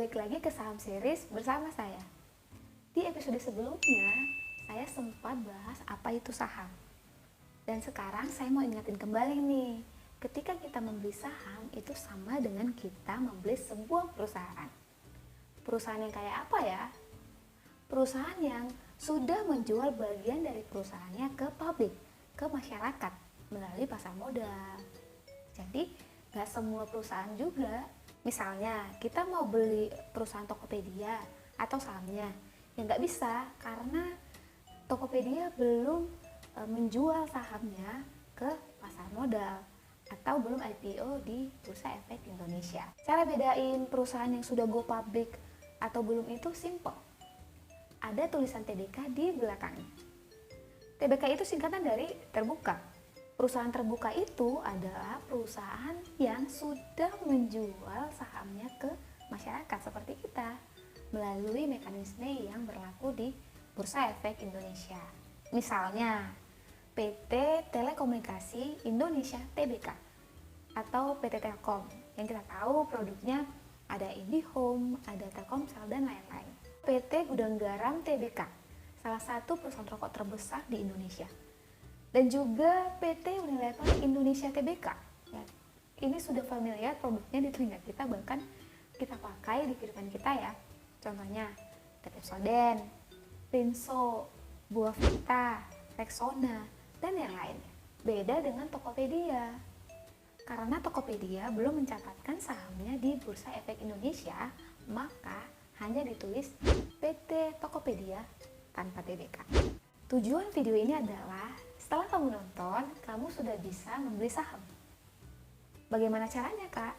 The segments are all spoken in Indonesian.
balik lagi ke Saham Series bersama saya. Di episode sebelumnya, saya sempat bahas apa itu saham. Dan sekarang saya mau ingatin kembali nih, ketika kita membeli saham itu sama dengan kita membeli sebuah perusahaan. Perusahaan yang kayak apa ya? Perusahaan yang sudah menjual bagian dari perusahaannya ke publik, ke masyarakat melalui pasar modal. Jadi, gak semua perusahaan juga. Misalnya, kita mau beli perusahaan Tokopedia atau sahamnya, ya nggak bisa karena Tokopedia belum menjual sahamnya ke pasar modal atau belum IPO di Bursa Efek Indonesia. Cara bedain perusahaan yang sudah go public atau belum itu simple. Ada tulisan TBK di belakangnya. TBK itu singkatan dari terbuka. Perusahaan terbuka itu adalah perusahaan yang sudah menjual sahamnya ke masyarakat seperti kita melalui mekanisme yang berlaku di Bursa Efek Indonesia. Misalnya PT Telekomunikasi Indonesia Tbk atau PT Telkom yang kita tahu produknya ada IndiHome, ada Telkomsel dan lain-lain. PT Gudang Garam Tbk, salah satu perusahaan rokok terbesar di Indonesia. Dan juga PT Unilever Indonesia Tbk. Ya, ini sudah familiar produknya di telinga kita, bahkan kita pakai di kehidupan kita ya. Contohnya Pepsodent, Rinso, Buah Vita, Rexona, dan yang lainnya. Beda dengan Tokopedia. Karena Tokopedia belum mencatatkan sahamnya di Bursa Efek Indonesia, maka hanya ditulis PT Tokopedia tanpa Tbk. Tujuan video ini adalah setelah kamu nonton, kamu sudah bisa membeli saham. Bagaimana caranya, Kak?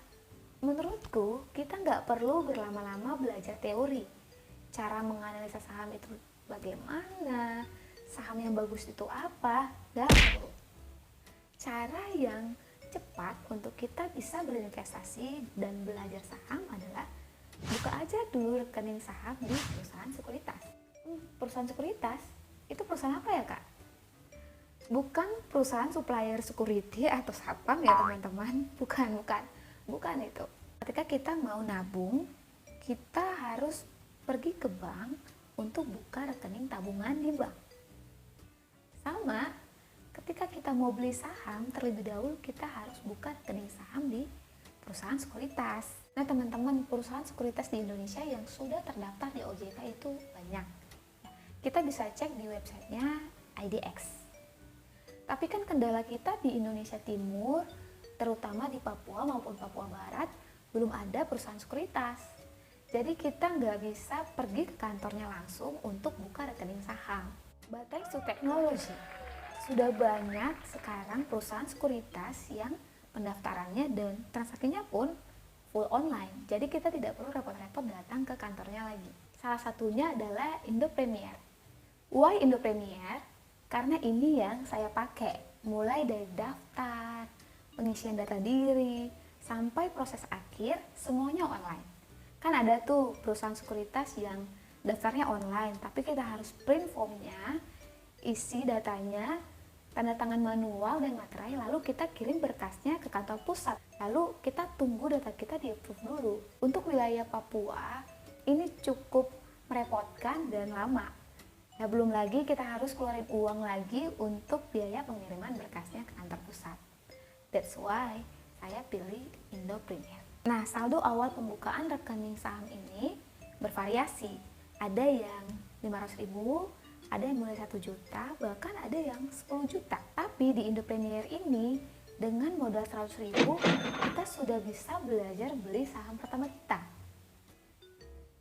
Menurutku, kita nggak perlu berlama-lama belajar teori. Cara menganalisa saham itu bagaimana, saham yang bagus itu apa, nggak perlu. Cara yang cepat untuk kita bisa berinvestasi dan belajar saham adalah buka aja dulu rekening saham di perusahaan sekuritas. Perusahaan sekuritas? Itu perusahaan apa ya, Kak? Bukan perusahaan supplier security atau satpam ya teman-teman, bukan itu. Ketika kita mau nabung, kita harus pergi ke bank untuk buka rekening tabungan di bank. Sama, ketika kita mau beli saham, terlebih dahulu kita harus buka rekening saham di perusahaan sekuritas. Nah teman-teman, perusahaan sekuritas di Indonesia yang sudah terdaftar di OJK itu banyak. Kita bisa cek di websitenya IDX. Tapi kan kendala kita di Indonesia Timur, terutama di Papua maupun Papua Barat, belum ada perusahaan sekuritas. Jadi kita nggak bisa pergi ke kantornya langsung untuk buka rekening saham. But thanks to technology, sudah banyak sekarang perusahaan sekuritas yang pendaftarannya dan transaksinya pun full online. Jadi kita tidak perlu repot-repot datang ke kantornya lagi. Salah satunya adalah Indo Premier. Why Indo Premier? Karena ini yang saya pakai, mulai dari daftar, pengisian data diri, sampai proses akhir, semuanya online. Kan ada tuh perusahaan sekuritas yang daftarnya online, tapi kita harus print formnya, isi datanya, tanda tangan manual dan materai, lalu kita kirim berkasnya ke kantor pusat. Lalu kita tunggu data kita di-approve dulu. Untuk wilayah Papua, ini cukup merepotkan dan lama. Ya, belum lagi kita harus keluarin uang lagi untuk biaya pengiriman berkasnya ke kantor pusat. That's why saya pilih Indo Premier. Nah, saldo awal pembukaan rekening saham ini bervariasi. Ada yang 500.000, ada yang mulai 1 juta, bahkan ada yang 10 juta. Tapi di Indo Premier ini, dengan modal 100.000, kita sudah bisa belajar beli saham pertama kita.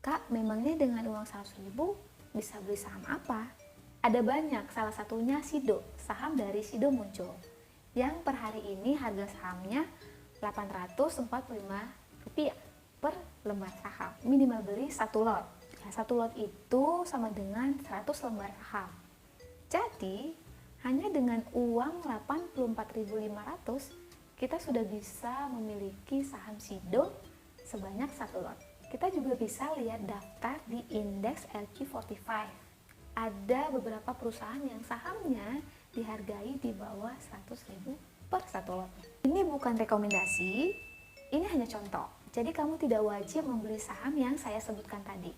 Kak, memangnya dengan uang 100.000 bisa beli saham apa? Ada banyak, salah satunya Sido, saham dari Sido muncul. Yang per hari ini harga sahamnya Rp845 per lembar saham. Minimal beli 1 lot. Ya, 1 lot itu sama dengan 100 lembar saham. Jadi, hanya dengan uang Rp84.500, kita sudah bisa memiliki saham Sido sebanyak 1 lot. Kita juga bisa lihat daftar di indeks LQ45. Ada beberapa perusahaan yang sahamnya dihargai di bawah 100.000 per 1 lot. Ini bukan rekomendasi, ini hanya contoh. Jadi kamu tidak wajib membeli saham yang saya sebutkan tadi.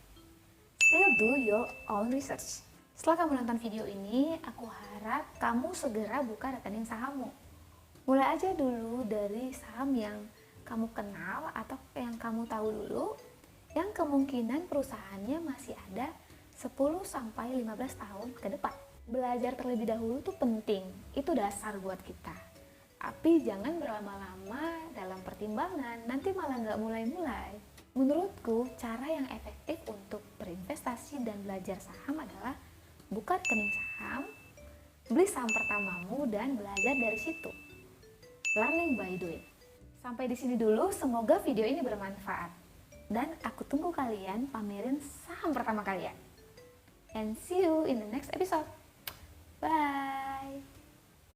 Still do your own research. Setelah kamu nonton video ini, aku harap kamu segera buka rekening sahammu. Mulai aja dulu dari saham yang kamu kenal atau yang kamu tahu dulu, yang kemungkinan perusahaannya masih ada 10-15 tahun ke depan. Belajar terlebih dahulu tuh penting, itu dasar buat kita. Tapi jangan berlama-lama dalam pertimbangan, nanti malah nggak mulai-mulai. Menurutku, cara yang efektif untuk berinvestasi dan belajar saham adalah buka rekening saham, beli saham pertamamu, dan belajar dari situ. Learning by doing. Sampai di sini dulu, semoga video ini bermanfaat. Dan aku tunggu kalian pamerin saham pertama kalian. And see you in the next episode. Bye!